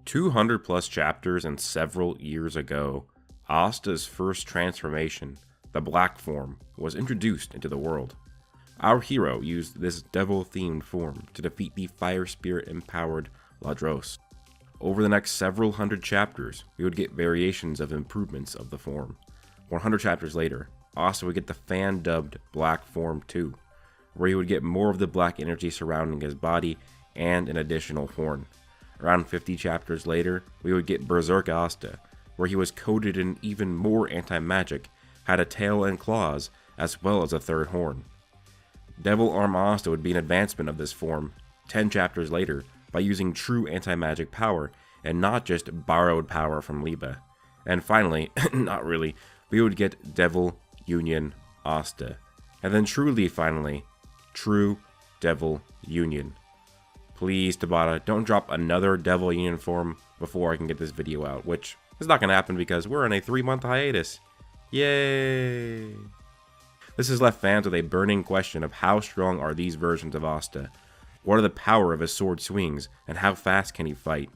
200 plus chapters and several years ago, Asta's first transformation, the Black form, was introduced into the world. Our hero used this devil-themed form to defeat the fire spirit-empowered Ladros. Over the next several hundred chapters, we would get variations of improvements of the form. 100 chapters later, Asta would get the fan-dubbed Black Form 2, where he would get more of the black energy surrounding his body and an additional horn. Around 50 chapters later, we would get Berserk Asta, where he was coated in even more anti-magic, had a tail and claws, as well as a third horn. Devil Arm Asta would be an advancement of this form 10 chapters later by using true anti-magic power and not just borrowed power from Liba. And finally, not really, we would get Devil Union Asta. And then truly finally, true Devil Union. Please, Tabata, don't drop another Devil Union form before I can get this video out, which is not going to happen because we're on a 3-month hiatus. Yay! This has left fans with a burning question of how strong are these versions of Asta? What are the power of his sword swings, and how fast can he fight?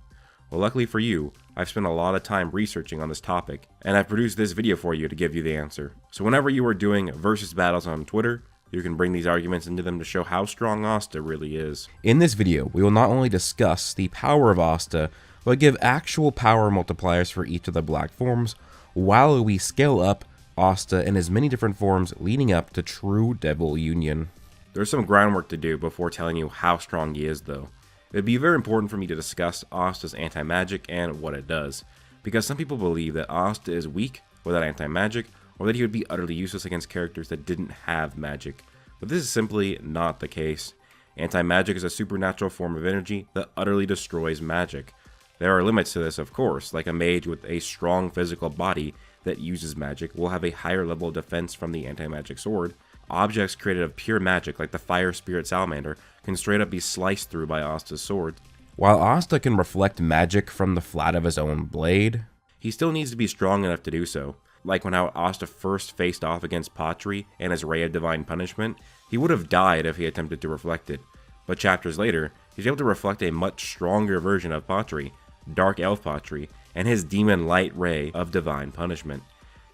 Well, luckily for you, I've spent a lot of time researching on this topic, and I've produced this video for you to give you the answer. So whenever you are doing versus battles on Twitter, you can bring these arguments into them to show how strong Asta really is. In this video, we will not only discuss the power of Asta, but give actual power multipliers for each of the black forms, while we scale up Asta in as many different forms leading up to true Devil Union. There's some groundwork to do before telling you how strong he is though. It'd be very important for me to discuss Asta's anti-magic and what it does, because some people believe that Asta is weak without anti-magic, or that he would be utterly useless against characters that didn't have magic. But this is simply not the case. Anti-magic is a supernatural form of energy that utterly destroys magic. There are limits to this, of course, like a mage with a strong physical body that uses magic will have a higher level of defense from the anti-magic sword. Objects created of pure magic, like the fire spirit Salamander, can straight up be sliced through by Asta's sword. While Asta can reflect magic from the flat of his own blade, he still needs to be strong enough to do so. Like when how Asta first faced off against Patri and his Ray of Divine Punishment, he would have died if he attempted to reflect it. But chapters later, he's able to reflect a much stronger version of Patri, Dark Elf Patri, and his Demon Light Ray of Divine Punishment.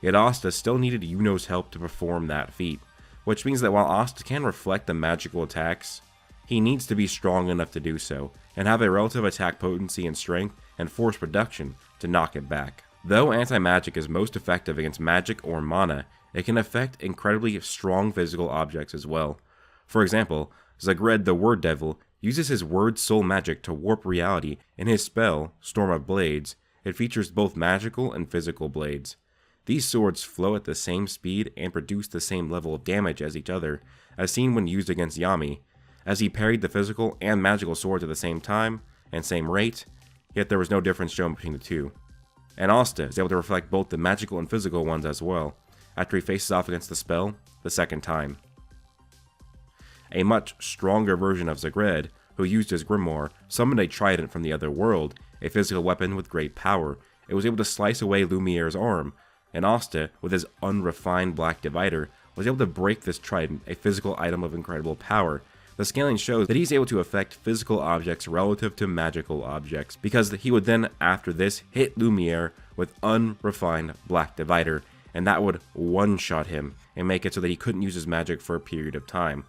Yet Asta still needed Yuno's help to perform that feat, which means that while Asta can reflect the magical attacks, he needs to be strong enough to do so, and have a relative attack potency and strength and force production to knock it back. Though anti-magic is most effective against magic or mana, it can affect incredibly strong physical objects as well. For example, Zagred the Word Devil uses his Word Soul magic to warp reality. In his spell, Storm of Blades, it features both magical and physical blades. These swords flow at the same speed and produce the same level of damage as each other, as seen when used against Yami, as he parried the physical and magical swords at the same time and same rate, yet there was no difference shown between the two. And Asta is able to reflect both the magical and physical ones as well, after he faces off against the spell the second time. A much stronger version of Zagred, who used his Grimoire, summoned a trident from the other world, a physical weapon with great power. It was able to slice away Lumiere's arm, and Asta, with his unrefined black divider, was able to break this trident, a physical item of incredible power. The scaling shows that he's able to affect physical objects relative to magical objects, because he would then, after this, hit Lumiere with unrefined black divider, and that would one-shot him and make it so that he couldn't use his magic for a period of time.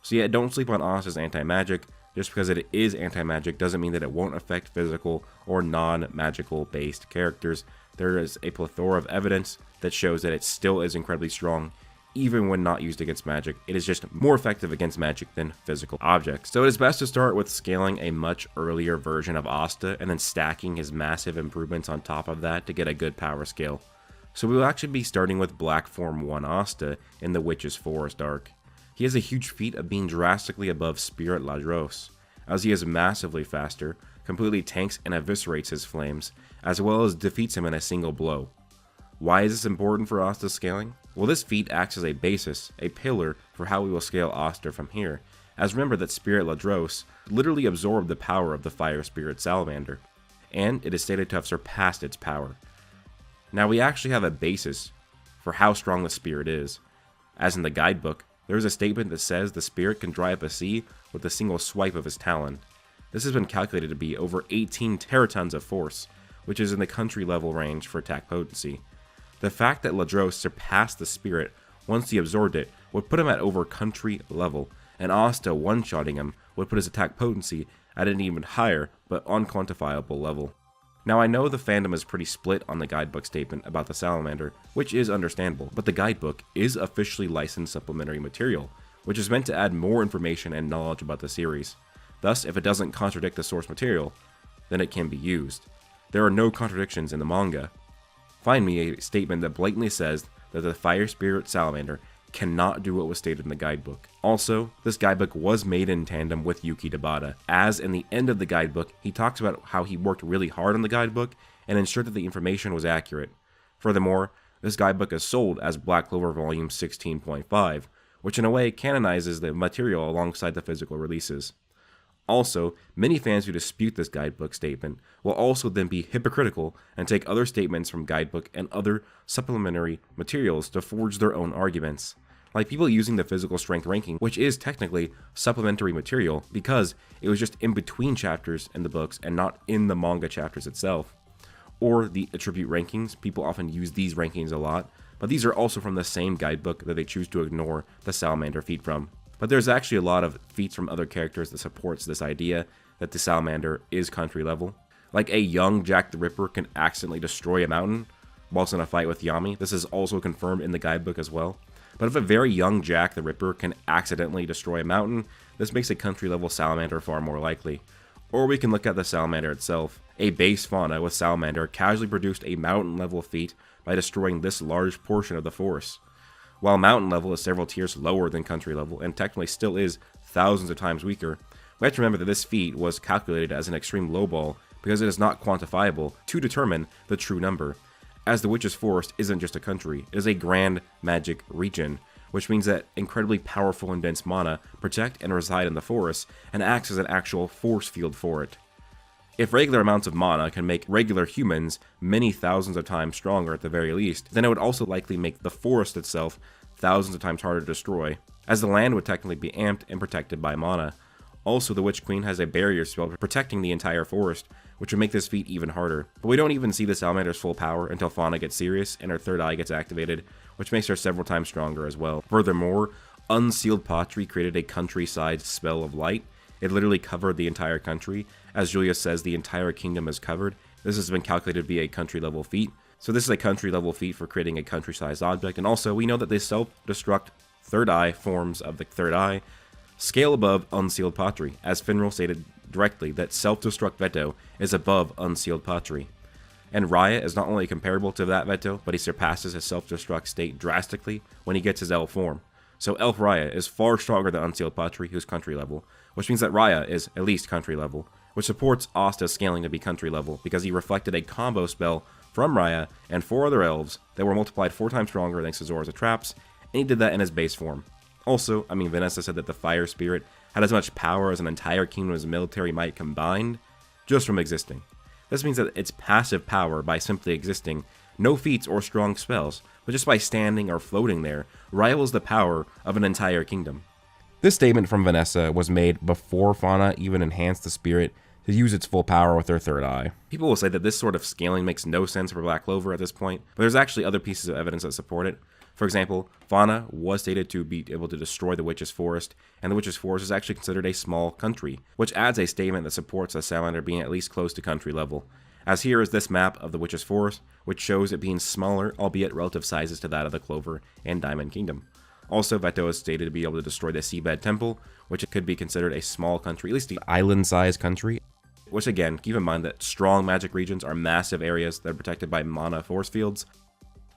So yeah, don't sleep on Asta's anti-magic. Just because it is anti-magic doesn't mean that it won't affect physical or non-magical based characters. There is a plethora of evidence that shows that it still is incredibly strong, even when not used against magic. It is just more effective against magic than physical objects. So it is best to start with scaling a much earlier version of Asta and then stacking his massive improvements on top of that to get a good power scale. So we will actually be starting with Black Form 1 Asta in the Witch's Forest arc. He has a huge feat of being drastically above Spirit Ladros, as he is massively faster, completely tanks and eviscerates his flames, as well as defeats him in a single blow. Why is this important for Asta's scaling? Well, this feat acts as a basis, a pillar for how we will scale Asta from here, as remember that Spirit Ladros literally absorbed the power of the Fire Spirit Salamander, and it is stated to have surpassed its power. Now we actually have a basis for how strong the spirit is, as in the guidebook, there is a statement that says the spirit can dry up a sea with a single swipe of his talon. This has been calculated to be over 18 teratons of force, which is in the country level range for attack potency. The fact that Ladros surpassed the spirit once he absorbed it would put him at over country level, and Asta one-shotting him would put his attack potency at an even higher but unquantifiable level. Now I know the fandom is pretty split on the guidebook statement about the salamander, which is understandable, but the guidebook is officially licensed supplementary material, which is meant to add more information and knowledge about the series. Thus, if it doesn't contradict the source material, then it can be used. There are no contradictions in the manga. Find me a statement that blatantly says that the fire spirit salamander cannot do what was stated in the guidebook. Also, this guidebook was made in tandem with Yuki Tabata, as in the end of the guidebook, he talks about how he worked really hard on the guidebook and ensured that the information was accurate. Furthermore, this guidebook is sold as Black Clover Volume 16.5, which in a way canonizes the material alongside the physical releases. Also, many fans who dispute this guidebook statement will also then be hypocritical and take other statements from guidebook and other supplementary materials to forge their own arguments. Like people using the physical strength ranking, which is technically supplementary material because it was just in between chapters in the books and not in the manga chapters itself. Or the attribute rankings, people often use these rankings a lot, but these are also from the same guidebook that they choose to ignore the salamander feat from. But there's actually a lot of feats from other characters that supports this idea that the salamander is country level. Like a young Jack the Ripper can accidentally destroy a mountain whilst in a fight with Yami. This is also confirmed in the guidebook as well. But if a very young Jack the Ripper can accidentally destroy a mountain, this makes a country level salamander far more likely. Or we can look at the salamander itself. A base fauna with salamander casually produced a mountain level feat by destroying this large portion of the forest. While mountain level is several tiers lower than country level, and technically still is thousands of times weaker, we have to remember that this feat was calculated as an extreme lowball because it is not quantifiable to determine the true number, as the Witch's Forest isn't just a country, it is a grand magic region, which means that incredibly powerful and dense mana protect and reside in the forest and acts as an actual force field for it. If regular amounts of mana can make regular humans many thousands of times stronger at the very least, then it would also likely make the forest itself thousands of times harder to destroy, as the land would technically be amped and protected by mana. Also, the Witch Queen has a barrier spell protecting the entire forest, which would make this feat even harder. But we don't even see the Salamander's full power until Fauna gets serious and her third eye gets activated, which makes her several times stronger as well. Furthermore, Unsealed Pottery created a countryside spell of light. It literally covered the entire country. As Julia says, the entire kingdom is covered. This has been calculated to be a country level feat. So this is a country level feat for creating a country-sized object. And also, we know that the self-destruct third eye forms of the third eye scale above Unsealed Pottery, as Finral stated directly that self-destruct Veto is above Unsealed Pottery. And Raya is not only comparable to that Veto, but he surpasses his self-destruct state drastically when he gets his elf form. So Elf Raya is far stronger than Unsealed Pottery, who's country level, which means that Raya is at least country level, which supports Asta's scaling to be country level because he reflected a combo spell from Raya and 4 other elves that were multiplied 4 times stronger thanks to Zora's traps, and he did that in his base form. Also, Vanessa said that the Fire Spirit had as much power as an entire kingdom's military might combined, just from existing. This means that its passive power by simply existing, no feats or strong spells, but just by standing or floating there, rivals the power of an entire kingdom. This statement from Vanessa was made before Fauna even enhanced the spirit to use its full power with her third eye. People will say that this sort of scaling makes no sense for Black Clover at this point, but there's actually other pieces of evidence that support it. For example, Fauna was stated to be able to destroy the Witch's Forest, and the Witch's Forest is actually considered a small country, which adds a statement that supports a Salamander being at least close to country level. As here is this map of the Witch's Forest, which shows it being smaller, albeit relative sizes to that of the Clover and Diamond Kingdom. Also, Veto is stated to be able to destroy the Seabed Temple, which could be considered a small country, at least an island-sized country. Which again, keep in mind that strong magic regions are massive areas that are protected by mana force fields.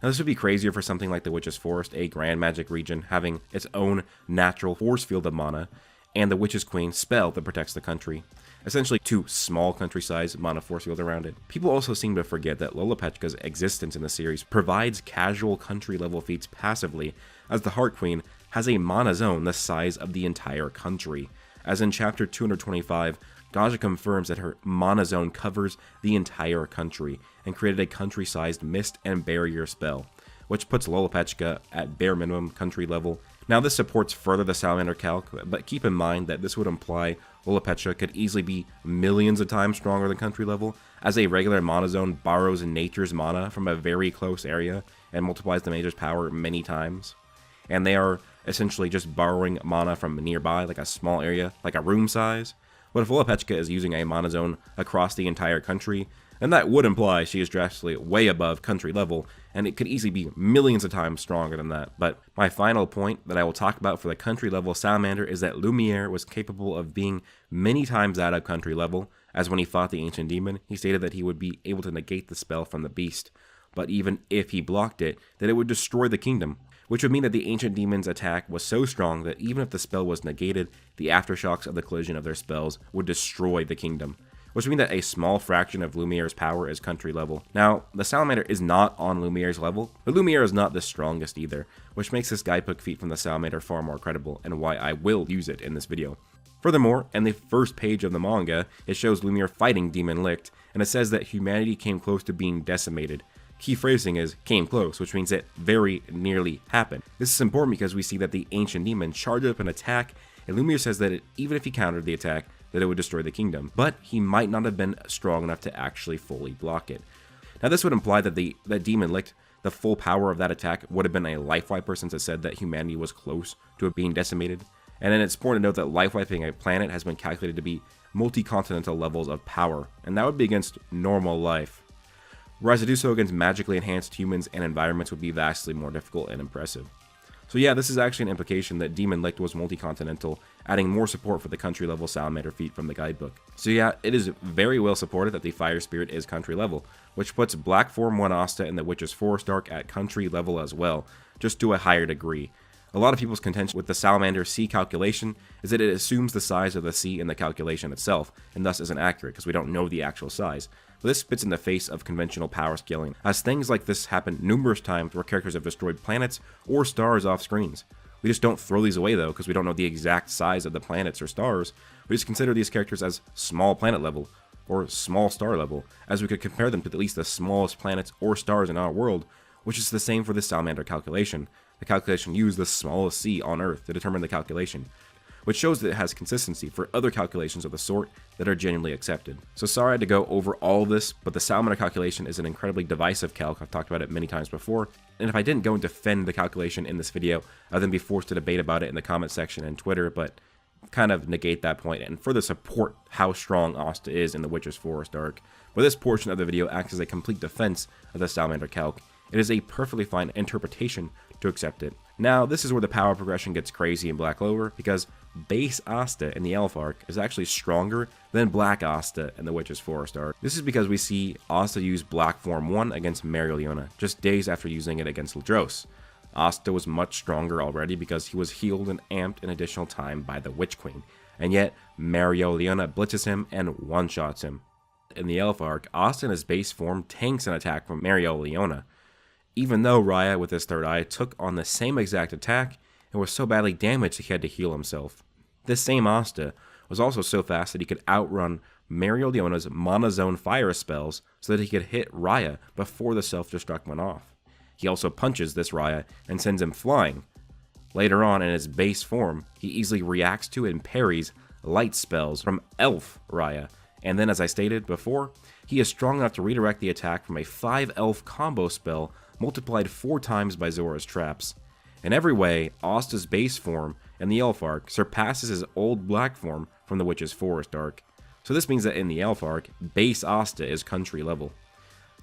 Now this would be crazier for something like the Witch's Forest, a grand magic region having its own natural force field of mana, and the Witch's Queen spell that protects the country. Essentially 2 small country-sized mana force fields around it. People also seem to forget that Lolopechka's existence in the series provides casual country-level feats passively, as the Heart Queen has a mana zone the size of the entire country. As in chapter 225, Gaja confirms that her mana zone covers the entire country, and created a country-sized mist and barrier spell, which puts Lolopechka at bare minimum country level, Now this supports further the Salamander Calc, but keep in mind that this would imply Lollipetra could easily be millions of times stronger than country level, as a regular monozone borrows nature's mana from a very close area and multiplies the mage's power many times. And they are essentially just borrowing mana from nearby, like a small area, like a room size. But if Lollipetra is using a monozone across the entire country, then that would imply she is drastically way above country level, and it could easily be millions of times stronger than that. But my final point that I will talk about for the country level Salamander is that Lumiere was capable of being many times that of country level, as when he fought the Ancient Demon, he stated that he would be able to negate the spell from the beast, but even if he blocked it, that it would destroy the kingdom, which would mean that the Ancient Demon's attack was so strong that even if the spell was negated, the aftershocks of the collision of their spells would destroy the kingdom, which would mean that a small fraction of Lumiere's power is country level. Now, the Salamander is not on Lumiere's level, but Lumiere is not the strongest either, which makes this guidebook feat from the Salamander far more credible, and why I will use it in this video. Furthermore, in the first page of the manga, it shows Lumiere fighting Demon Licht, and it says that humanity came close to being decimated. Key phrasing is came close, which means it very nearly happened. This is important because we see that the Ancient Demon charged up an attack, and Lumiere says that even if he countered the attack, that it would destroy the kingdom, but he might not have been strong enough to actually fully block it. Now this would imply that that Demon Licht, the full power of that attack, would have been a life wiper, since it said that humanity was close to it being decimated. And then it's important to note that life wiping a planet has been calculated to be multi-continental levels of power, and that would be against normal life. Whereas to do so against magically enhanced humans and environments would be vastly more difficult and impressive. So yeah, this is actually an implication that Demon Licht was multi-continental, adding more support for the country level Salamander feat from the guidebook. So yeah, it is very well supported that the Fire Spirit is country level, which puts Black Form 1 Asta and the Witch's Forest Arc at country level as well, just to a higher degree. A lot of people's contention with the Salamander Sea calculation is that it assumes the size of the sea in the calculation itself, and thus isn't accurate because we don't know the actual size. But this spits in the face of conventional power scaling, as things like this happen numerous times where characters have destroyed planets or stars off screens. We just don't throw these away though, because we don't know the exact size of the planets or stars. We just consider these characters as small planet level, or small star level, as we could compare them to at least the smallest planets or stars in our world, which is the same for the Salamander calculation. The calculation used the smallest sea on Earth to determine the calculation, which shows that it has consistency for other calculations of the sort that are genuinely accepted. So sorry I had to go over all of this, but the Salamander calculation is an incredibly divisive calc. I've talked about it many times before, and if I didn't go and defend the calculation in this video, I'd then be forced to debate about it in the comment section and Twitter, but kind of negate that point and further support how strong Asta is in the Witch's Forest Arc. But this portion of the video acts as a complete defense of the Salamander calc. It is a perfectly fine interpretation to accept it. Now, this is where the power progression gets crazy in Black Clover, because base Asta in the Elf Arc is actually stronger than Black Asta in the Witch's Forest Arc. This is because we see Asta use Black Form 1 against Mereoleona, just days after using it against Ladros. Asta was much stronger already because he was healed and amped an additional time by the Witch Queen, and yet Mereoleona blitzes him and one-shots him. In the Elf Arc, Asta in his base form tanks an attack from Mereoleona, even though Raya with his third eye took on the same exact attack and was so badly damaged that he had to heal himself. This same Asta was also so fast that he could outrun Mereoleona's monozone fire spells so that he could hit Raya before the self-destruct went off. He also punches this Raya and sends him flying. Later on in his base form, he easily reacts to and parries light spells from Elf Raya, and then as I stated before, he is strong enough to redirect the attack from a 5 elf combo spell multiplied 4 times by Zora's traps. In every way, Asta's base form in the Elf Arc surpasses his old black form from the Witch's Forest Arc. So this means that in the Elf Arc, base Asta is country level.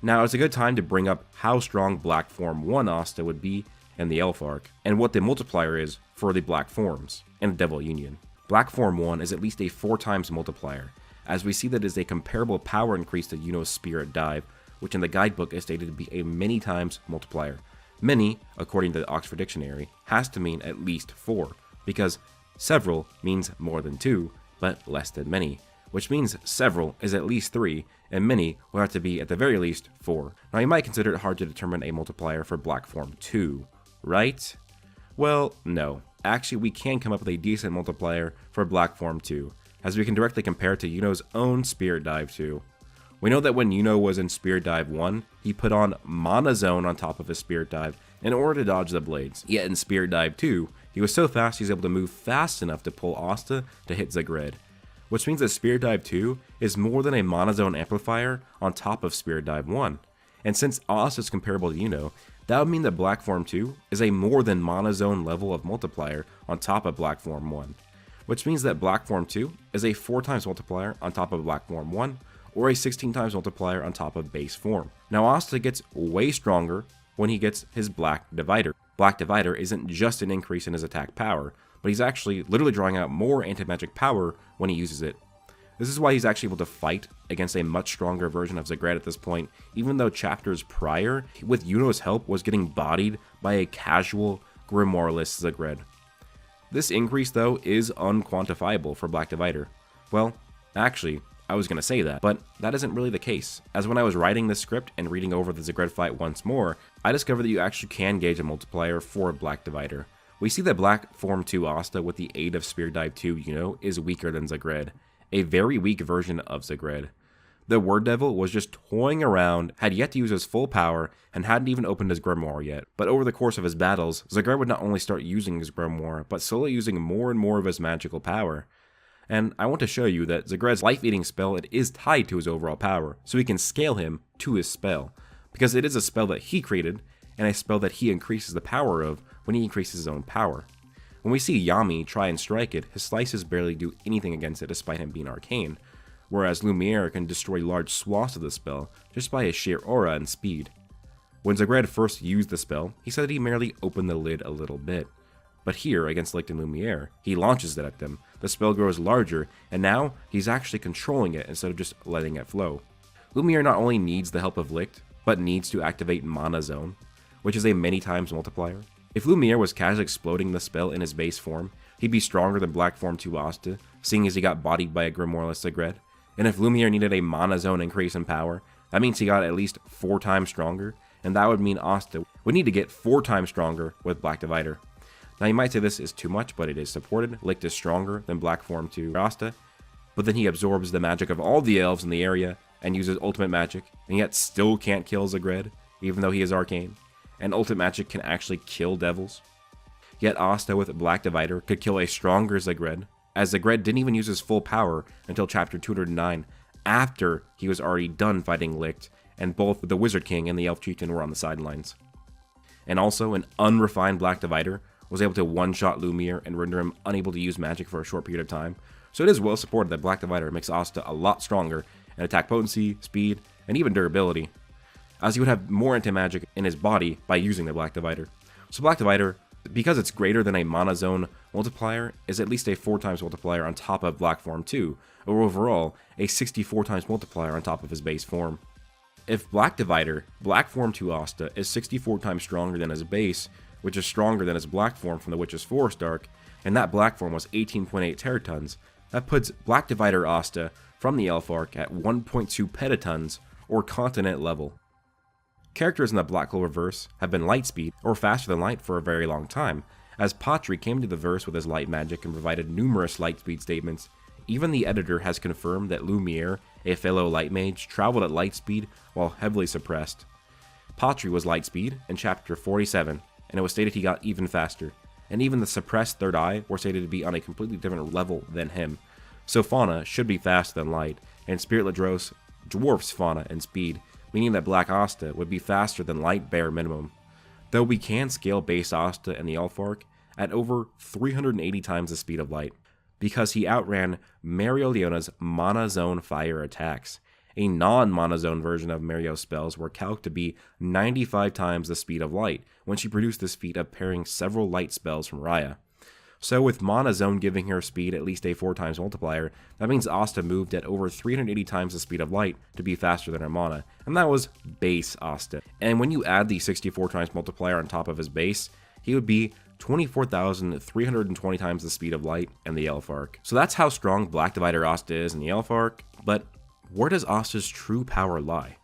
Now it's a good time to bring up how strong Black Form 1 Asta would be in the Elf Arc, and what the multiplier is for the Black Forms in the Devil Union. Black Form 1 is at least a 4 times multiplier, as we see that it is a comparable power increase to Yuno's Spirit Dive, which in the guidebook is stated to be a many times multiplier. Many, according to the Oxford Dictionary, has to mean at least 4, because several means more than 2, but less than many, which means several is at least 3, and many will have to be at the very least 4. Now you might consider it hard to determine a multiplier for Black Form 2, right? Well, no. Actually, we can come up with a decent multiplier for Black Form 2, as we can directly compare it to Yuno's own Spirit Dive 2. We know that when Yuno was in Spirit Dive 1, he put on Monozone on top of his Spirit Dive in order to dodge the blades. Yet in Spirit Dive 2, he He was so fast he was able to move fast enough to pull Asta to hit Zagred, which means that Spirit Dive 2 is more than a Monozone amplifier on top of Spirit Dive 1. And since Asta is comparable to Yuno, that would mean that Black Form 2 is a more than Monozone level of multiplier on top of Black Form 1, which means that Black Form 2 is a 4 times multiplier on top of Black Form 1, or a 16 times multiplier on top of base form. Now Asta gets way stronger when he gets his Black Divider. Black Divider isn't just an increase in his attack power, but he's actually literally drawing out more anti-magic power when he uses it. This is why he's actually able to fight against a much stronger version of Zagred at this point, even though chapters prior, with Yuno's help, was getting bodied by a casual Grimoire-less Zagred. This increase, though, is unquantifiable for Black Divider. Well, actually, I was going to say that, but that isn't really the case, as when I was writing this script and reading over the Zagred fight once more, I discovered that you actually can gauge a multiplier for Black Divider. We see that Black Form 2 Asta with the aid of Spirit Dive 2 Yuno is weaker than Zagred, a very weak version of Zagred. The Word Devil was just toying around, had yet to use his full power, and hadn't even opened his Grimoire yet. But over the course of his battles, Zagred would not only start using his Grimoire, but slowly using more and more of his magical power. And I want to show you that Zagred's life-eating spell, it is tied to his overall power, so we can scale him to his spell, because it is a spell that he created, and a spell that he increases the power of when he increases his own power. When we see Yami try and strike it, his slices barely do anything against it despite him being arcane, whereas Lumiere can destroy large swaths of the spell just by his sheer aura and speed. When Zagred first used the spell, he said that he merely opened the lid a little bit. But here, against Licht and Lumiere, he launches it at them, the spell grows larger, and now he's actually controlling it instead of just letting it flow. Lumiere not only needs the help of Licht, but needs to activate Monozone, which is a many times multiplier. If Lumiere was casually exploding the spell in his base form, he'd be stronger than Black Form 2 Asta, seeing as he got bodied by a Grimoire-less Zagred. And if Lumiere needed a Monozone increase in power, that means he got at least 4 times stronger, and that would mean Asta would need to get 4 times stronger with Black Divider. Now you might say this is too much, but it is supported. Licht is stronger than Black Form 2 Asta, but then he absorbs the magic of all the elves in the area and uses ultimate magic, and yet still can't kill Zagred, even though he is arcane. And ultimate magic can actually kill devils. Yet Asta with Black Divider could kill a stronger Zagred, as Zagred didn't even use his full power until chapter 209, after he was already done fighting Licht, and both the Wizard King and the Elf Chieftain were on the sidelines. And also, an unrefined Black Divider was able to one-shot Lumiere and render him unable to use magic for a short period of time, so it is well supported that Black Divider makes Asta a lot stronger in attack potency, speed, and even durability, as he would have more anti-magic in his body by using the Black Divider. So Black Divider, because it's greater than a Monozone multiplier, is at least a 4 times multiplier on top of Black Form 2, or overall, a 64 times multiplier on top of his base form. If Black Divider, Black Form 2 Asta, is 64 times stronger than his base, which is stronger than his Black Form from the Witch's Forest arc, and that Black Form was 18.8 teratons, that puts Black Divider Asta from the Elf Arc at 1.2 petatons, or continent level. Characters in the Black Clover verse have been lightspeed, or faster than light, for a very long time, as Patri came to the verse with his light magic and provided numerous lightspeed statements. Even the editor has confirmed that Lumiere, a fellow light mage, traveled at lightspeed while heavily suppressed. Patri was lightspeed in chapter 47, and it was stated he got even faster, and even the suppressed third eye were stated to be on a completely different level than him. So Fauna should be faster than light, and Spirit Ladros dwarfs Fauna in speed, meaning that Black Asta would be faster than light bare minimum. Though we can scale base Asta in the Elf Arc at over 380 times the speed of light, because he outran Mereoleona's Monozone fire attacks. A non-Monozone version of Mereo's spells were calculated to be 95 times the speed of light when she produced this feat of pairing several light spells from Raya. So with Monozone giving her speed at least a 4 times multiplier, that means Asta moved at over 380 times the speed of light to be faster than her mana, and that was base Asta. And when you add the 64 times multiplier on top of his base, he would be 24,320 times the speed of light in the Elf Arc. So that's how strong Black Divider Asta is in the Elf Arc, but where does Asta's true power lie?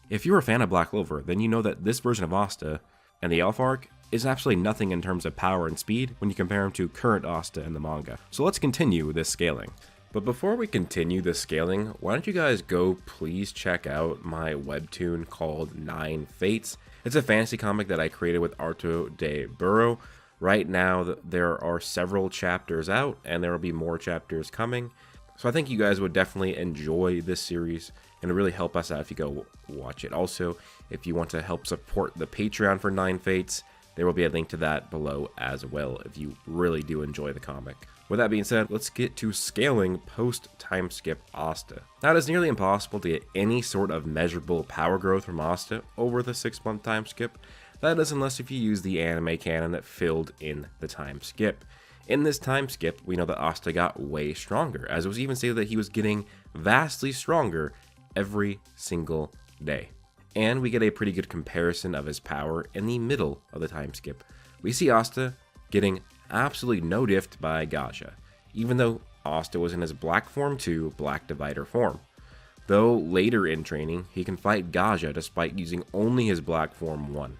If you're a fan of Black Clover, then you know that this version of Asta and the Elf Arc is absolutely nothing in terms of power and speed when you compare him to current Asta in the manga. So let's continue this scaling. But before we continue this scaling, why don't you guys go please check out my webtoon called 9 Fates. It's a fantasy comic that I created with Arto de Burro, Right now, there are several chapters out, and there will be more chapters coming. So I think you guys would definitely enjoy this series, and it really help us out if you go watch it. Also, if you want to help support the Patreon for Nine Fates, there will be a link to that below as well if you really do enjoy the comic. With that being said, let's get to scaling Post-Timeskip Asta. Now, it is nearly impossible to get any sort of measurable power growth from Asta over the 6-month time skip. That is unless if you use the anime canon that filled in the time skip. In this time skip, we know that Asta got way stronger, as it was even stated that he was getting vastly stronger every single day. And we get a pretty good comparison of his power in the middle of the time skip. We see Asta getting absolutely no diffed by Gaja, even though Asta was in his Black form to Black Divider form. Though later in training, he can fight Gaja despite using only his Black form 1.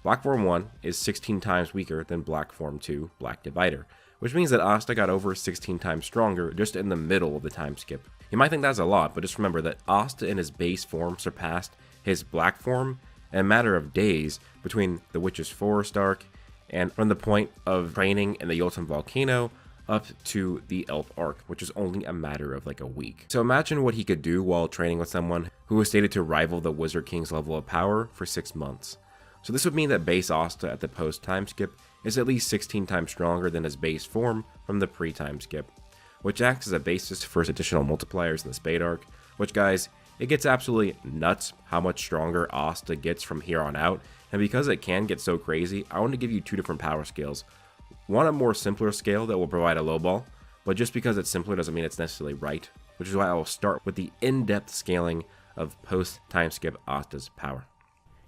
Black form 1 is 16 times weaker than Black form 2 Black Divider, which means that Asta got over 16 times stronger just in the middle of the time skip. You might think that's a lot, but just remember that Asta in his base form surpassed his Black form in a matter of days between the Witch's Forest arc and from the point of training in the Jotun Volcano up to the Elf Arc, which is only a matter of like a week. So imagine what he could do while training with someone who was stated to rival the Wizard King's level of power for 6 months. So this would mean that base Asta at the post-time skip is at least 16 times stronger than his base form from the pre-time skip, which acts as a basis for his additional multipliers in the Spade arc, which guys, it gets absolutely nuts how much stronger Asta gets from here on out, and because it can get so crazy, I want to give you 2 different power scales. One a more simpler scale that will provide a low ball, but just because it's simpler doesn't mean it's necessarily right, which is why I will start with the in-depth scaling of post-time skip Asta's power.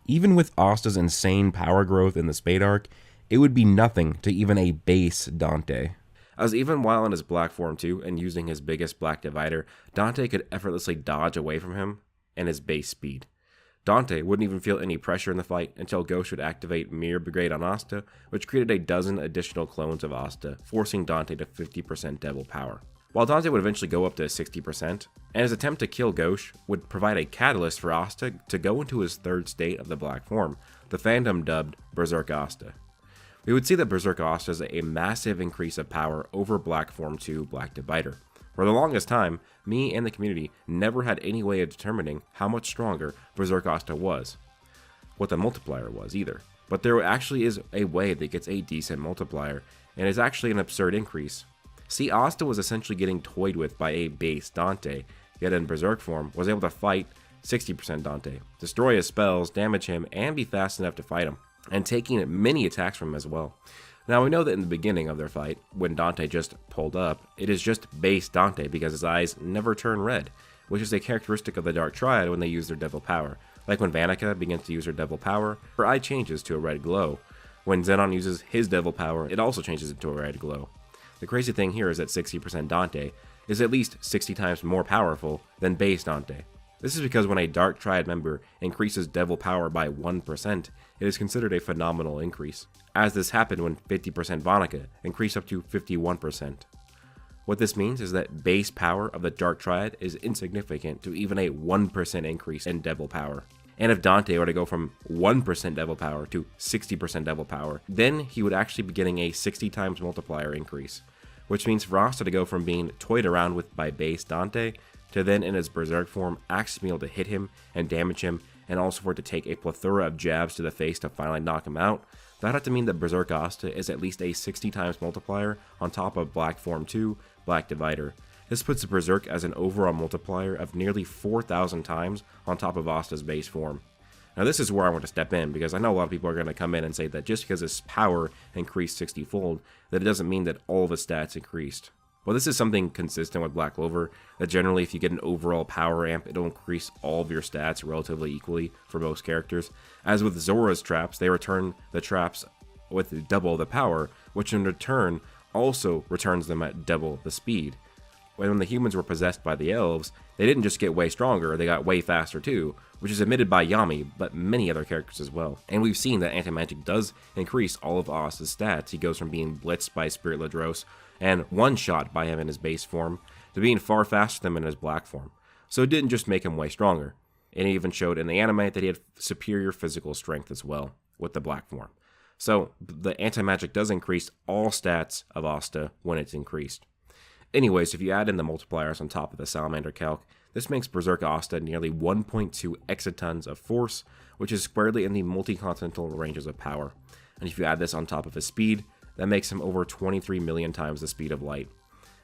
Even with Asta's insane power growth in the Spade arc, it would be nothing to even a base Dante. As even while in his Black form 2 and using his biggest Black Divider, Dante could effortlessly dodge away from him and his base speed. Dante wouldn't even feel any pressure in the fight until Ghost would activate Mirror Brigade on Asta, which created a dozen additional clones of Asta, forcing Dante to 50% Devil power. While Dante would eventually go up to 60%, and his attempt to kill Ghosh would provide a catalyst for Asta to go into his 3rd state of the Black form, the fandom dubbed Berserk Asta. We would see that Berserk Asta is a massive increase of power over Black form 2 Black Divider. For the longest time, me and the community never had any way of determining how much stronger Berserk Asta was, what the multiplier was either. But there actually is a way that gets a decent multiplier, and it's actually an absurd increase. See, Asta was essentially getting toyed with by a base Dante, yet in Berserk form was able to fight 60% Dante, destroy his spells, damage him, and be fast enough to fight him, and taking many attacks from him as well. Now we know that in the beginning of their fight, when Dante just pulled up, it is just base Dante because his eyes never turn red, which is a characteristic of the Dark Triad when they use their Devil power. Like when Vanica begins to use her Devil power, her eye changes to a red glow. When Zenon uses his Devil power, it also changes into a red glow. The crazy thing here is that 60% Dante is at least 60 times more powerful than base Dante. This is because when a Dark Triad member increases Devil power by 1%, it is considered a phenomenal increase, as this happened when 50% Vanica increased up to 51%. What this means is that base power of the Dark Triad is insignificant to even a 1% increase in Devil power. And if Dante were to go from 1% Devil power to 60% Devil power, then he would actually be getting a 60 times multiplier increase, which means for Asta to go from being toyed around with by base Dante to then in his Berserk form actually be able to hit him and damage him, and also for it to take a plethora of jabs to the face to finally knock him out, that would have to mean that Berserk Asta is at least a 60 times multiplier on top of Black form 2 Black Divider. This puts the Berserk as an overall multiplier of nearly 4,000 times on top of Asta's base form. Now this is where I want to step in, because I know a lot of people are going to come in and say that just because his power increased 60-fold, that it doesn't mean that all of his stats increased. Well, this is something consistent with Black Clover, that generally if you get an overall power amp, it'll increase all of your stats relatively equally for most characters. As with Zora's traps, they return the traps with double the power, which in return also returns them at double the speed. When the humans were possessed by the elves, they didn't just get way stronger, they got way faster too, which is admitted by Yami, but many other characters as well. And we've seen that anti-magic does increase all of Asta's stats. He goes from being blitzed by Spirit Ladros and one-shot by him in his base form to being far faster than him in his black form. So it didn't just make him way stronger. It even showed in the anime that he had superior physical strength as well with the black form. So the anti-magic does increase all stats of Asta when it's increased. Anyways, if you add in the multipliers on top of the Salamander Calc, this makes Berserk Asta nearly 1.2 exatons of force, which is squarely in the multi-continental ranges of power. And if you add this on top of his speed, that makes him over 23 million times the speed of light.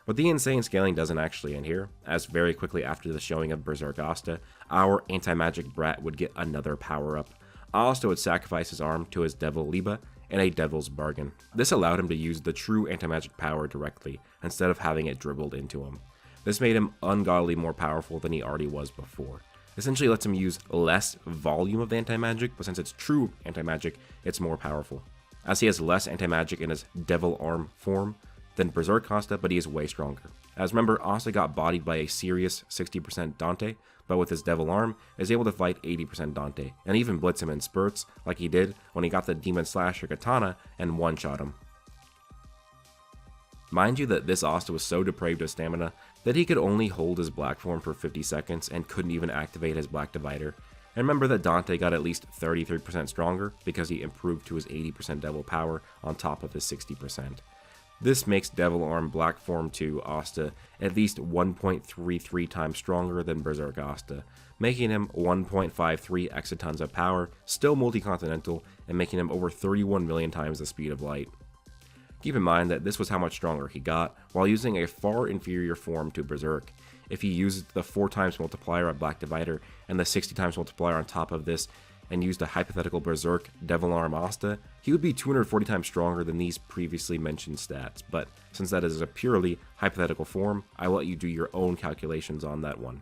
But the insane scaling doesn't actually end here, as very quickly after the showing of Berserk Asta, our anti-magic brat would get another power-up. Asta would sacrifice his arm to his Devil Liba in a Devil's Bargain. This allowed him to use the true anti-magic power directly, instead of having it dribbled into him. This made him ungodly more powerful than he already was before. Essentially lets him use less volume of the anti-magic, but since it's true anti-magic, it's more powerful. As he has less anti-magic in his Devil Arm form than Berserk Asta, but he is way stronger. As remember, Asta got bodied by a serious 60% Dante, but with his Devil Arm, is able to fight 80% Dante, and even blitz him in spurts, like he did when he got the Demon Slasher Katana and one-shot him. Mind you that this Asta was so depraved of stamina that he could only hold his black form for 50 seconds and couldn't even activate his black divider. And remember that Dante got at least 33% stronger because he improved to his 80% devil power on top of his 60%. This makes Devil Arm Black Form 2 Asta at least 1.33 times stronger than Berserk Asta, making him 1.53 exatons of power, still multi-continental, and making him over 31 million times the speed of light. Keep in mind that this was how much stronger he got, while using a far inferior form to Berserk. If he used the 4 times multiplier at Black Divider and the 60 times multiplier on top of this, and used a hypothetical Berserk Devil Arm Asta, he would be 240 times stronger than these previously mentioned stats, but since that is a purely hypothetical form, I will let you do your own calculations on that one.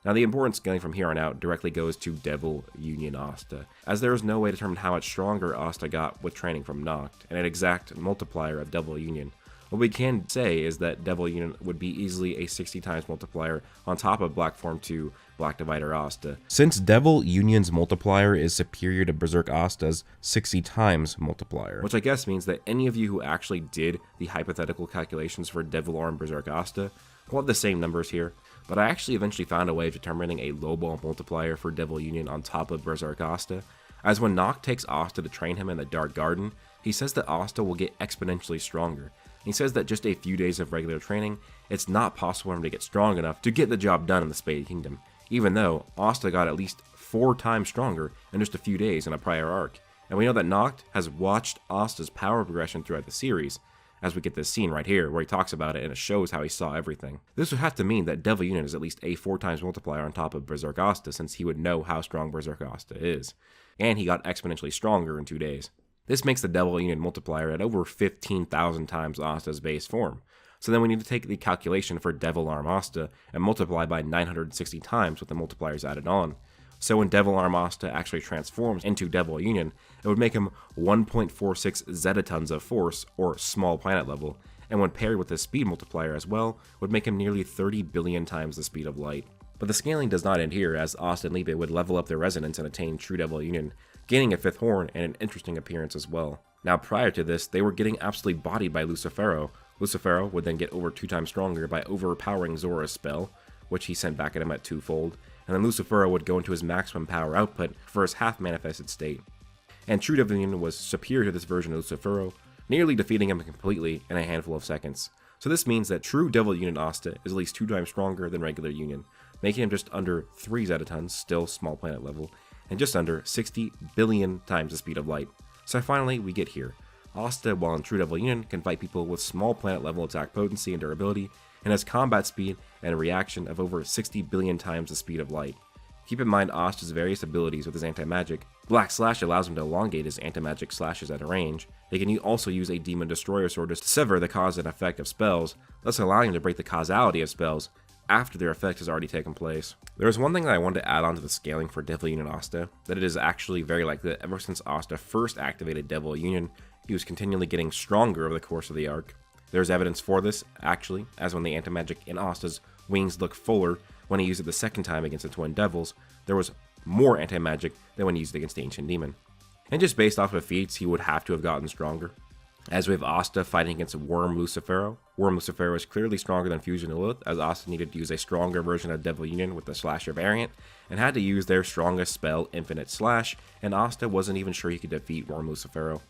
Now the important scaling from here on out directly goes to Devil Union Asta, as there is no way to determine how much stronger Asta got with training from Nixk, and an exact multiplier of Devil Union. What we can say is that Devil Union would be easily a 60 times multiplier on top of Black Form 2 Black Divider Asta, since Devil Union's multiplier is superior to Berserk Asta's 60 times multiplier. Which I guess means that any of you who actually did the hypothetical calculations for Devil Arm Berserk Asta will have the same numbers here, but I actually eventually found a way of determining a lowball multiplier for Devil Union on top of Berserk Asta, as when Nixk takes Asta to train him in the Dark Garden, he says that Asta will get exponentially stronger. He says that just a few days of regular training, it's not possible for him to get strong enough to get the job done in the Spade Kingdom, even though Asta got at least 4 times stronger in just a few days in a prior arc. And we know that Nixk has watched Asta's power progression throughout the series, as we get this scene right here where he talks about it and it shows how he saw everything. This would have to mean that Devil Union is at least a 4 times multiplier on top of Berserk Asta, since he would know how strong Berserk Asta is. And he got exponentially stronger in 2 days. This makes the Devil Union multiplier at over 15,000 times Asta's base form. So then we need to take the calculation for Devil Arm Asta and multiply by 960 times with the multipliers added on. So when Devil Arm Asta actually transforms into Devil Union, it would make him 1.46 zetatons of force, or small planet level, and when paired with the speed multiplier as well, would make him nearly 30 billion times the speed of light. But the scaling does not end here, as Asta and Liebe would level up their resonance and attain true Devil Union, gaining a 5th horn and an interesting appearance as well. Now prior to this, they were getting absolutely bodied by Lucifero. Lucifero would then get over 2 times stronger by overpowering Zora's spell, which he sent back at him at 2-fold, and then Lucifero would go into his maximum power output for his half-manifested state. And True Devil Union was superior to this version of Lucifero, nearly defeating him completely in a handful of seconds. So this means that True Devil Union Asta is at least 2 times stronger than regular Union, making him just under 3 zetatons, still small planet level, and just under 60 billion times the speed of light. So finally, we get here. Asta, while in True Devil Union, can fight people with small planet level attack potency and durability, and has combat speed and a reaction of over 60 billion times the speed of light. Keep in mind Asta's various abilities with his anti-magic. Black Slash allows him to elongate his anti-magic slashes at a range. They can also use a Demon Destroyer Sword to sever the cause and effect of spells, thus allowing him to break the causality of spells after their effect has already taken place. There is one thing that I wanted to add on to the scaling for Devil Union Asta, that it is actually very likely that ever since Asta first activated Devil Union, he was continually getting stronger over the course of the arc. There's evidence for this, actually, as when the anti-magic in Asta's wings look fuller when he used it the second time against the Twin Devils, there was more anti-magic than when he used it against the Ancient Demon. And just based off of feats, he would have to have gotten stronger. As we have Asta fighting against Worm Lucifero. Worm Lucifero is clearly stronger than Fusion Lilith, as Asta needed to use a stronger version of Devil Union with the Slasher variant, and had to use their strongest spell, Infinite Slash, and Asta wasn't even sure he could defeat Worm Lucifero.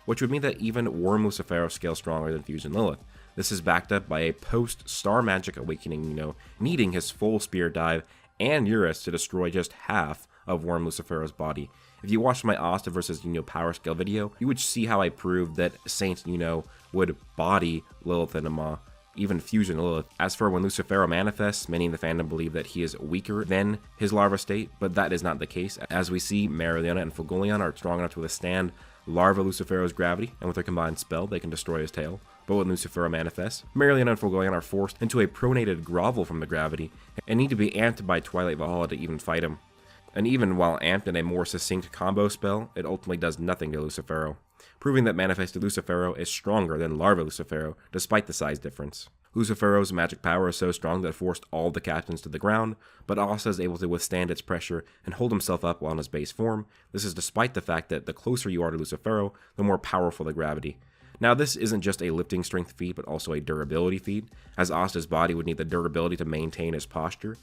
which would mean that even Worm Lucifero scales stronger than Fusion Lilith. This is backed up by a post-Star Magic Awakening needing his full Spear Dive and Eurus to destroy just half of Worm Lucifero's body. If you watched my Asta vs Yuno power scale video, you would see how I proved that Saint Yuno would body Lilith and Ama, even Fusion Lilith. As for when Lucifero manifests, many in the fandom believe that he is weaker than his larva state, but that is not the case. As we see, Mereoleona and Fulgolion are strong enough to withstand Larva Lucifero's gravity, and with their combined spell, they can destroy his tail. But when Lucifero manifests, Mereoleona and Fulgolion are forced into a pronated grovel from the gravity, and need to be amped by Twilight Valhalla to even fight him. And even while amped in a more succinct combo spell, it ultimately does nothing to Lucifero, proving that manifested Lucifero is stronger than Larva Lucifero, despite the size difference. Lucifero's magic power is so strong that it forced all the captains to the ground, but Asta is able to withstand its pressure and hold himself up while in his base form. This is despite the fact that the closer you are to Lucifero, the more powerful the gravity. Now, this isn't just a lifting strength feat, but also a durability feat, as Asta's body would need the durability to maintain his posture.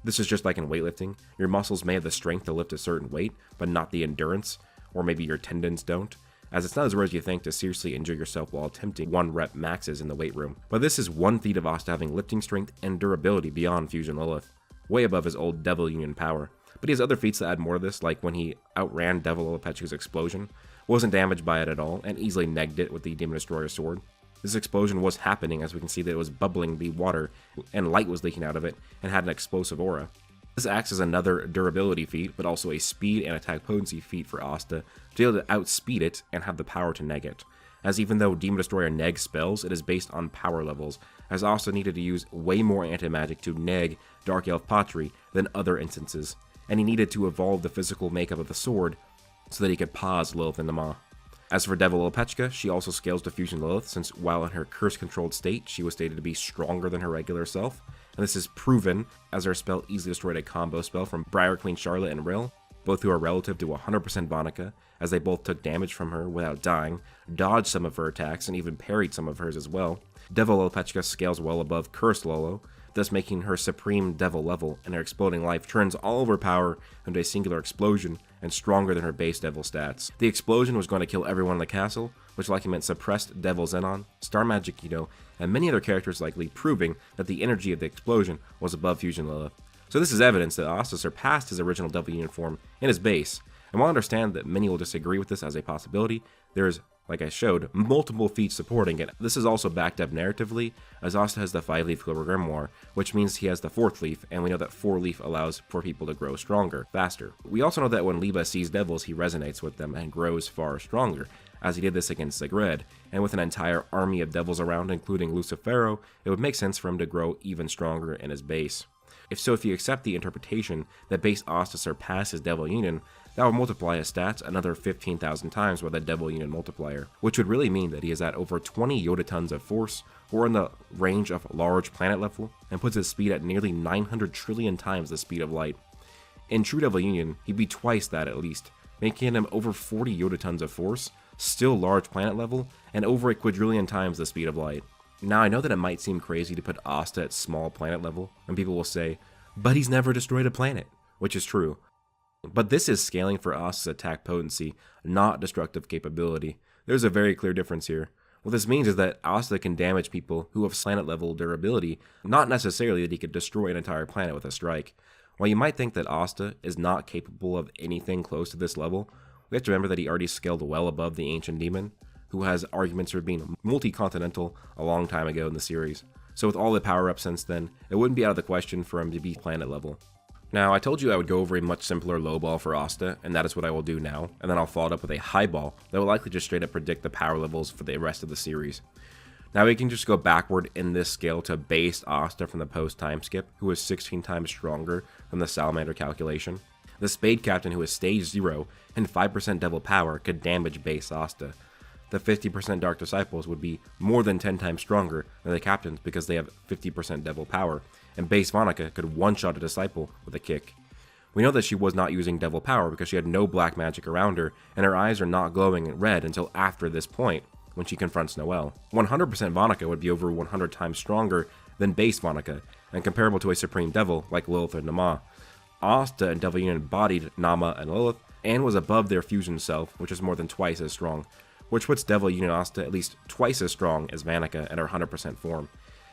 This is just like in weightlifting. Your muscles may have the strength to lift a certain weight, but not the endurance, or maybe your tendons don't, as it's not as rare as you think to seriously injure yourself while attempting 1-rep maxes in the weight room. But this is one feat of Asta having lifting strength and durability beyond Fusion Lilith, way above his old Devil Union power. But he has other feats that add more to this, like when he outran Devil Lilipetchika's explosion, wasn't damaged by it at all, and easily negged it with the Demon Destroyer sword. This explosion was happening, as we can see that it was bubbling the water, and light was leaking out of it, and had an explosive aura. This acts as another durability feat, but also a speed and attack potency feat for Asta, to be able to outspeed it and have the power to neg it. As even though Demon Destroyer negs spells, it is based on power levels, as Asta needed to use way more anti-magic to neg Dark Elf Pottery than other instances, and he needed to evolve the physical makeup of the sword so that he could pause Lilith and Nama. As for Devil Lilipetchika, she also scales to Fusion Lilith, since while in her curse-controlled state, she was stated to be stronger than her regular self, and this is proven as her spell easily destroyed a combo spell from Briar Queen Charlotte and Rill, both who are relative to 100% Vonica, as they both took damage from her without dying, dodged some of her attacks, and even parried some of hers as well. Devil Lilipetchika scales well above Cursed Lolo, thus making her supreme devil level, and her exploding life turns all of her power into a singular explosion, and stronger than her base devil stats. The explosion was going to kill everyone in the castle, which likely meant suppressed Devil Xenon, Star Magic Yuno, and many other characters, likely proving that the energy of the explosion was above Fusion Lilith. So this is evidence that Asta surpassed his original Devil Union form in his base, and while I understand that many will disagree with this as a possibility, there is, like I showed, multiple feats supporting it. This is also backed up narratively, as Asta has the 5-leaf Clover Grimoire, which means he has the 4th leaf, and we know that 4-leaf allows for people to grow stronger, faster. We also know that when Liba sees devils, he resonates with them and grows far stronger, as he did this against Sigrid, and with an entire army of devils around, including Lucifero, it would make sense for him to grow even stronger in his base. If you accept the interpretation that base Asta surpasses Devil Union, that would multiply his stats another 15,000 times by the Devil Union multiplier, which would really mean that he is at over 20 yotatons of force, or in the range of large planet level, and puts his speed at nearly 900 trillion times the speed of light. In true Devil Union, he'd be twice that at least, making him over 40 yotatons of force, still large planet level, and over a quadrillion times the speed of light. Now, I know that it might seem crazy to put Asta at small planet level, and people will say, but he's never destroyed a planet, which is true. But this is scaling for Asta's attack potency, not destructive capability. There's a very clear difference here. What this means is that Asta can damage people who have planet level durability, not necessarily that he could destroy an entire planet with a strike. While you might think that Asta is not capable of anything close to this level, we have to remember that he already scaled well above the Ancient Demon, who has arguments for being multi-continental a long time ago in the series. So with all the power-ups since then, it wouldn't be out of the question for him to be planet level. Now, I told you I would go over a much simpler low ball for Asta, and that is what I will do now, and then I'll follow it up with a high ball that will likely just straight up predict the power levels for the rest of the series. Now we can just go backward in this scale to base Asta from the Post-Timeskip, who is 16 times stronger than the Salamander calculation. The Spade Captain, who is stage 0 and 5% devil power, could damage base Asta. The 50% Dark Disciples would be more than 10 times stronger than the Captains because they have 50% devil power, and base Vonica could one-shot a Disciple with a kick. We know that she was not using devil power because she had no black magic around her, and her eyes are not glowing red until after this point, when she confronts Noelle. 100% Vonica would be over 100 times stronger than base Vonica, and comparable to a Supreme Devil like Lilith or Nama. Asta and Devil Union embodied Nama and Lilith, and was above their fusion self, which is more than twice as strong. which puts Devil Union Asta at least twice as strong as MAnga at her 100% form,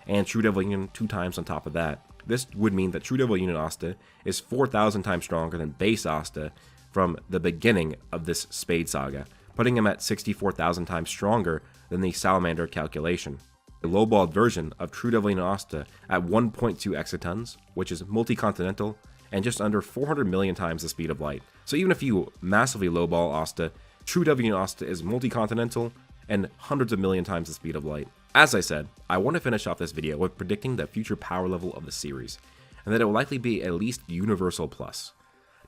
and True Devil Union 2 times on top of that. This would mean that True Devil Union Asta is 4,000 times stronger than base Asta from the beginning of this Spade saga, putting him at 64,000 times stronger than the Salamander calculation. A lowballed version of True Devil Union Asta at 1.2 exatons, which is multi-continental, and just under 400 million times the speed of light. So even if you massively lowball Asta, True Devil Union Asta is multi-continental and hundreds of million times the speed of light. As I said, I want to finish off this video with predicting the future power level of the series, and that it will likely be at least Universal Plus.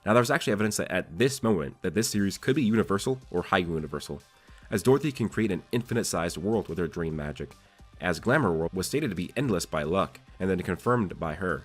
Now there's actually evidence that at this moment that this series could be Universal or High Universal, as Dorothy can create an infinite-sized world with her dream magic, as Glamour World was stated to be endless by Luck, and then confirmed by her.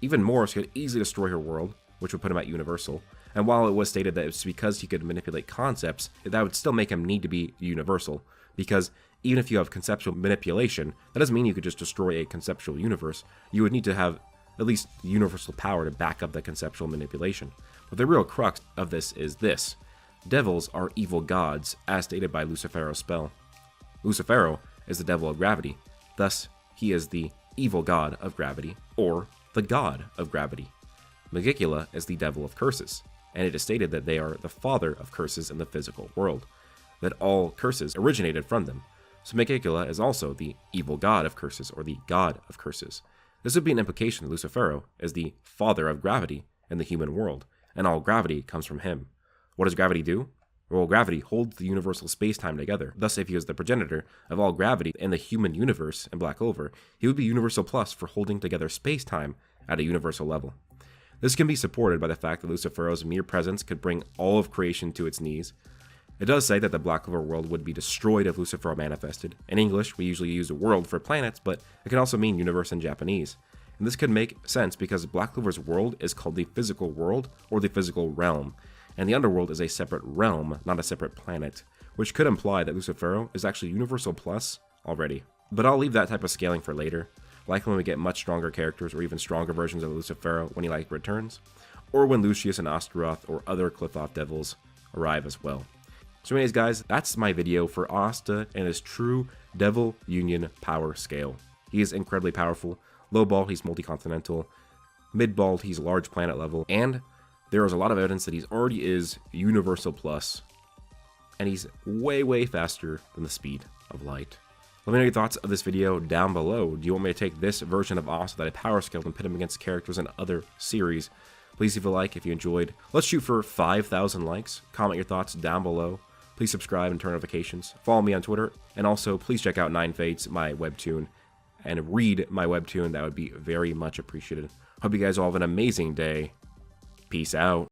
Even Morris could easily destroy her world, which would put him at Universal, and while it was stated that it's because he could manipulate concepts, that would still make him need to be Universal, because even if you have conceptual manipulation, that doesn't mean you could just destroy a conceptual universe. You would need to have at least universal power to back up the conceptual manipulation. But the real crux of this is this. Devils are evil gods, as stated by Lucifero's spell. Lucifero is the devil of gravity, thus he is the evil god of gravity, or the god of gravity. Megicula is the devil of curses, and it is stated that they are the father of curses in the physical world, that all curses originated from them. So Megicula is also the evil god of curses, or the god of curses. This would be an implication that Lucifero is the father of gravity in the human world, and all gravity comes from him. What does gravity do? Well, gravity holds the universal space-time together. Thus, if he was the progenitor of all gravity in the human universe in Black Clover, he would be Universal Plus for holding together space-time at a universal level. This can be supported by the fact that Lucifero's mere presence could bring all of creation to its knees. It does say that the Black Clover world would be destroyed if Lucifero manifested. In English, we usually use world for planets, but it can also mean universe in Japanese. And this could make sense because Black Clover's world is called the physical world, or the physical realm, and the underworld is a separate realm, not a separate planet, which could imply that Lucifero is actually Universal Plus already. But I'll leave that type of scaling for later, likely when we get much stronger characters or even stronger versions of Lucifero when he returns, or when Lucius and Astaroth or other Cliff-Off devils arrive as well. So anyways guys, that's my video for Asta and his true Devil Union power scale. He is incredibly powerful. Low ball, he's multi-continental. Mid balled, he's large planet level. And there is a lot of evidence that he already is Universal Plus. And he's way, way faster than the speed of light. Let me know your thoughts of this video down below. Do you want me to take this version of Asta that I power scaled and pit him against characters in other series? Please leave a like if you enjoyed. Let's shoot for 5,000 likes. Comment your thoughts down below. Please subscribe and turn notifications. Follow me on Twitter. And also, please check out Nine Fates, my webtoon, and read my webtoon. That would be very much appreciated. Hope you guys all have an amazing day. Peace out.